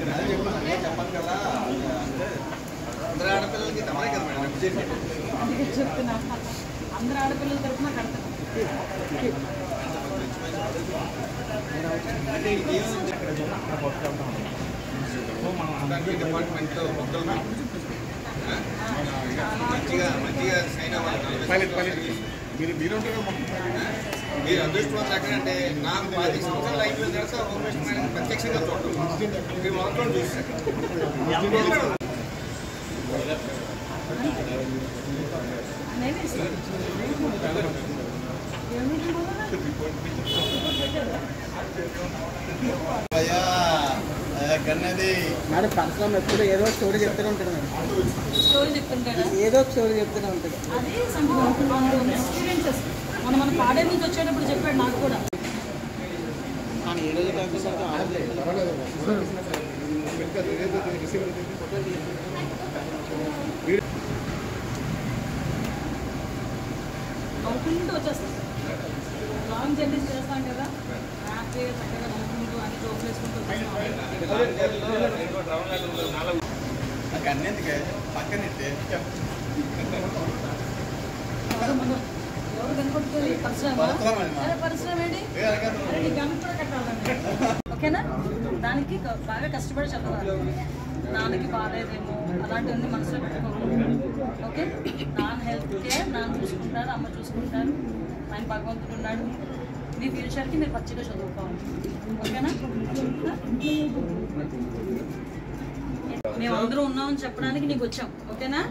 చెప్పాలి కదా అందరూ ఆడపిల్లలకి తమరే కదా మేడం చెప్తున్నా అందరూ ఆడపిల్లల తరఫున కడతాను అంటే డిపార్ట్మెంట్ మొక్కలు మంచిగా మంచిగా సైన్ అవ్వాలి మీరు అదృష్టవంతులు ఎక్కడంటే నాకు 10 సంవత్సరాలు అయిపోయిన తర్వాత హోమ్ మినిస్టర్ మేడం ప్రత్యక్షంగా చూడటం మీరు మొదట్లో చూస్తారు మేడం పరశురామ్ ఎప్పుడు ఏదో స్టోరీ చెప్తూనే ఉంటాడు మేడం స్టోరీ చెప్తుంటాడా ఏదో ఒక స్టోరీ చెప్తూనే ఉంటాడు అదే ఎక్స్పీరియన్సెస్ మన పాడే నుంచి వచ్చేటప్పుడు చెప్పాడు నాకు కూడా ఏ రోజు కాకుండా నవ్వుకుంటూ వచ్చేస్తాం లాంగ్ జర్నీస్ చేస్తాం కదా హ్యాపీగా చక్కగా నవ్వుకుంటూ అన్ని జోకులు వేసుకుంటూ అన్నింటికే పక్కనెట్టే ఎవరు కనుకొట్టుకోవాలి పరిశ్రమ ఏంటి నీ గన్ కూడా కట్టాలండి ఓకేనా దానికి బాగా కష్టపడి చదవాలి నాన్నకి బాగాలేదేమో అలాంటివన్నీ మనసులో పెట్టుకోకూడదు ఓకే నాన్న హెల్త్ కేర్ నాన్న చూసుకుంటారు అమ్మ చూసుకుంటారు ఆయన భగవంతుడు ఉన్నాడు మీ ఫ్యూచర్కి మీరు పచ్చిగా చదువుకోవాలి ఓకేనా మేమందరూ ఉన్నామని చెప్పడానికి నీకు వచ్చాం ఓకేనా